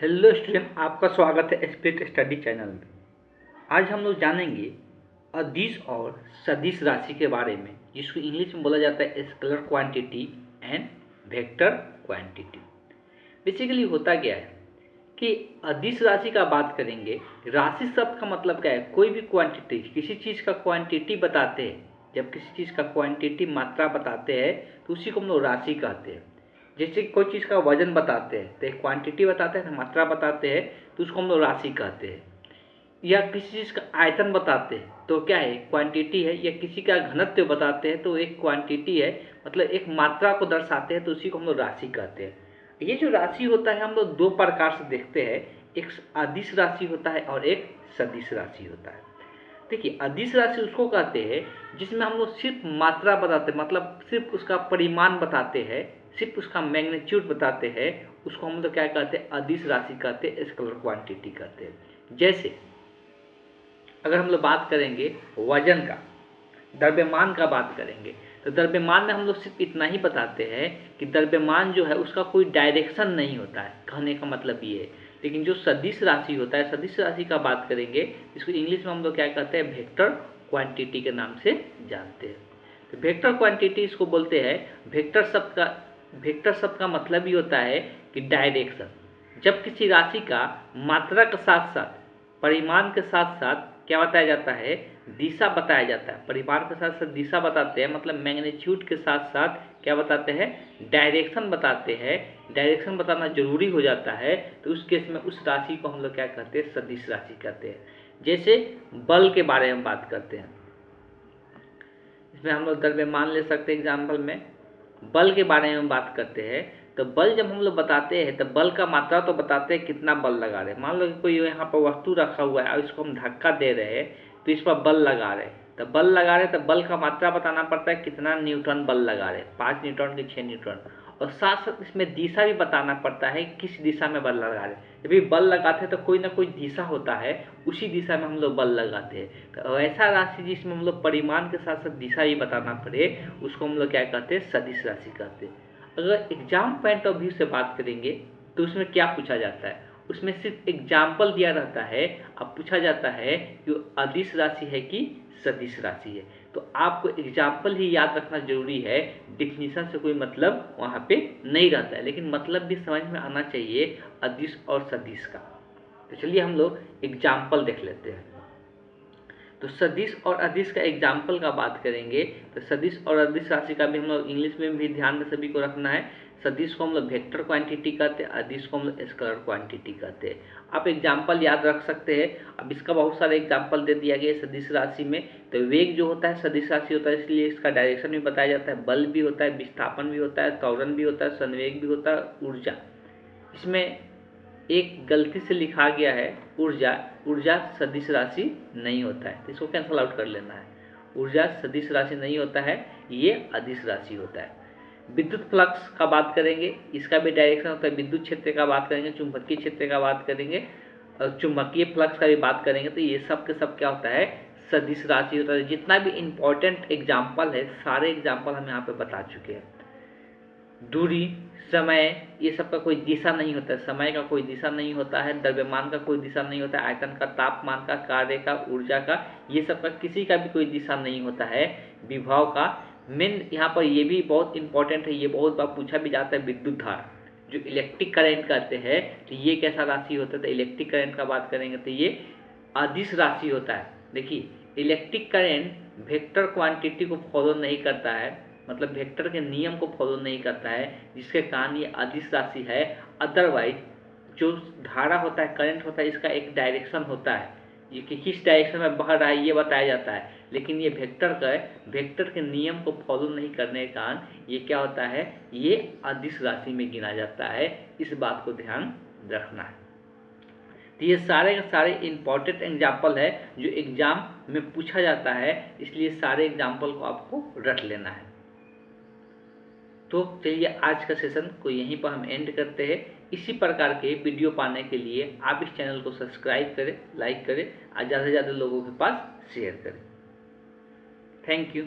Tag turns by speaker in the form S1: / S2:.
S1: Hello student, आपका स्वागत है स्प्लिट स्टडी चैनल में। आज हम लोग जानेंगे अदिश और सदिश राशि के बारे में, जिसको इंग्लिश में बोला जाता है scalar quantity and vector quantity. Basically होता क्या है कि अदिश राशि का बात करेंगे। राशि शब्द का मतलब क्या है? कोई भी क्वांटिटी, किसी चीज़ का क्वांटिटी बताते हैं। जब किसी चीज़ का क्वांटिटी मात्रा बताते हैं तो उसी को हम लोग राशि कहते हैं। जैसे कोई चीज़ का वजन बताते हैं तो एक क्वांटिटी बताते हैं, मात्रा बताते हैं, तो उसको हम लोग राशि कहते हैं। या किसी चीज़ का आयतन बताते हैं तो क्या है? क्वांटिटी है। या किसी का घनत्व बताते हैं तो एक क्वांटिटी है, मतलब एक मात्रा को दर्शाते हैं, तो उसी को हम लोग राशि कहते हैं। ये जो राशि होता है हम लोग दो प्रकार से देखते हैं, एक अदिश राशि होता है और एक सदिश राशि होता है। देखिए, अदिश राशि उसको कहते हैं जिसमें हम लोग सिर्फ मात्रा बताते हैं, मतलब सिर्फ उसका परिमाण बताते हैं, सिर्फ उसका मैग्नीट्यूड बताते हैं, उसको हम लोग क्या कहते हैं? अदिश राशि कहते हैं, स्केलर क्वांटिटी कहते हैं। जैसे अगर हम लोग बात करेंगे वजन का, द्रव्यमान का बात करेंगे, तो द्रव्यमान में हम लोग सिर्फ इतना ही बताते हैं कि द्रव्यमान जो है उसका कोई डायरेक्शन नहीं होता है, कहने का मतलब ये है। लेकिन जो सदिश राशि होता है, सदिश राशि का बात करेंगे, इसको इंग्लिश में हम लोग क्या कहते हैं? वेक्टर क्वांटिटी के नाम से जानते हैं। तो वेक्टर क्वांटिटी इसको बोलते हैं। वेक्टर शब्द का मतलब ही होता है कि डायरेक्शन। जब किसी राशि का मात्रा के साथ साथ, परिमाण के साथ साथ क्या बताया जाता है? दिशा बताया जाता है। परिमाण के साथ साथ दिशा बताते हैं, मतलब मैग्नीट्यूड के साथ साथ क्या बताते हैं? डायरेक्शन बताते हैं। डायरेक्शन बताना जरूरी हो जाता है, तो उस केस में उस राशि को हम लोग क्या कहते हैं? सदिश राशि कहते हैं। जैसे बल के बारे में बात करते हैं, इसमें हम लोग द्रव्यमान ले सकते हैं। एग्जाम्पल में बल के बारे में बात करते हैं, तो बल जब हम लोग बताते हैं तो बल का मात्रा तो बताते हैं कितना बल लगा रहे हैं। मान लो कि कोई यहाँ पर वस्तु रखा हुआ है और इसको हम धक्का दे रहे हैं, तो इस पर बल लगा रहे हैं। तो बल लगा रहे हैं तो बल का मात्रा बताना पड़ता है कितना न्यूटन बल लगा रहे हैं, 5 न्यूटन कि 6 न्यूटन। और साथ साथ इसमें दिशा भी बताना पड़ता है, किस दिशा में बल लगा रहे हैं। जब भी बल लगाते हैं तो कोई ना कोई दिशा होता है, उसी दिशा में हम लोग बल लगाते हैं। तो ऐसा राशि जिसमें हम लोग परिमाण के साथ साथ दिशा भी बताना पड़े, उसको हम लोग क्या कहते हैं? सदिश राशि कहते हैं। अगर एग्जाम पॉइंट ऑफ व्यू से बात करेंगे तो उसमें क्या पूछा जाता है? उसमें सिर्फ एग्जाम्पल दिया रहता है। अब पूछा जाता है कि अदिश राशि है कि सदिश राशि है। तो आपको एग्जाम्पल ही याद रखना जरूरी है, डिफिनीशन से कोई मतलब वहाँ पे नहीं रहता है, लेकिन मतलब भी समझ में आना चाहिए अदिश और सदिश का। तो चलिए हम लोग एग्जाम्पल देख लेते हैं। तो सदिश और अदिश का एग्जाम्पल का बात करेंगे, तो सदिश और अदिश राशि का भी हम लोग इंग्लिश में भी ध्यान में सभी को रखना है। सदिश को हम लोग वेक्टर क्वांटिटी कहते हैं, अदिश को हम लोग स्केलर क्वांटिटी कहते हैं। आप एग्जाम्पल याद रख सकते हैं। अब इसका बहुत सारे एग्जाम्पल दे दिया गया है सदिश राशि में। तो वेग जो होता है सदिश राशि होता है, इसलिए इसका डायरेक्शन भी बताया जाता है। बल भी होता है, विस्थापन भी होता है, त्वरण भी होता है, संवेग भी होता है, ऊर्जा। इसमें एक गलती से लिखा गया है ऊर्जा। ऊर्जा सदिश राशि नहीं होता है, तो इसको कैंसल आउट कर लेना है। ऊर्जा सदिश राशि नहीं होता है, ये अदिश राशि होता है। विद्युत फ्लक्स का बात करेंगे, इसका भी डायरेक्शन होता है। विद्युत क्षेत्र का बात करेंगे, चुंबकीय क्षेत्र का बात करेंगे, और चुंबकीय फ्लक्स का भी बात करेंगे, तो ये सब के सब क्या होता है? सदिश राशि होता है। जितना भी इंपॉर्टेंट एग्जाम्पल है, सारे एग्जाम्पल हम यहाँ पे बता चुके हैं। दूरी, समय, ये सब का कोई दिशा नहीं होता है। समय का कोई दिशा नहीं होता है, द्रव्यमान का कोई दिशा नहीं होता है, आयतन का, तापमान का, कार्य का, ऊर्जा का, ये सब का किसी का भी कोई दिशा नहीं होता है। विभव का मेन यहाँ पर ये भी बहुत इंपॉर्टेंट है, ये बहुत बार पूछा भी जाता है। विद्युत धारा, जो इलेक्ट्रिक करंट कहते हैं, तो ये कैसा राशि होता है? तो इलेक्ट्रिक करंट का बात करेंगे तो ये अदिश राशि होता है। देखिए, इलेक्ट्रिक करंट वेक्टर क्वांटिटी को फॉलो नहीं करता है, मतलब वेक्टर के नियम को फॉलो नहीं करता है, जिसके कारण ये अदिश राशि है। अदरवाइज जो धारा होता है, करंट होता है, इसका एक डायरेक्शन होता है, ये कि किस डायरेक्शन में बह रहा है ये बताया जाता है। लेकिन ये वेक्टर के नियम को फॉलो नहीं करने के कारण ये क्या होता है? ये अदिश राशि में गिना जाता है। इस बात को ध्यान रखना है। तो ये सारे के सारे इंपॉर्टेंट एग्जाम्पल है जो एग्जाम में पूछा जाता है, इसलिए सारे एग्जाम्पल को आपको रट लेना है। तो चलिए आज का सेशन को यहीं पर हम एंड करते हैं। इसी प्रकार के वीडियो पाने के लिए आप इस चैनल को सब्सक्राइब करें, लाइक करें और ज़्यादा से ज़्यादा लोगों के पास शेयर करें। Thank you.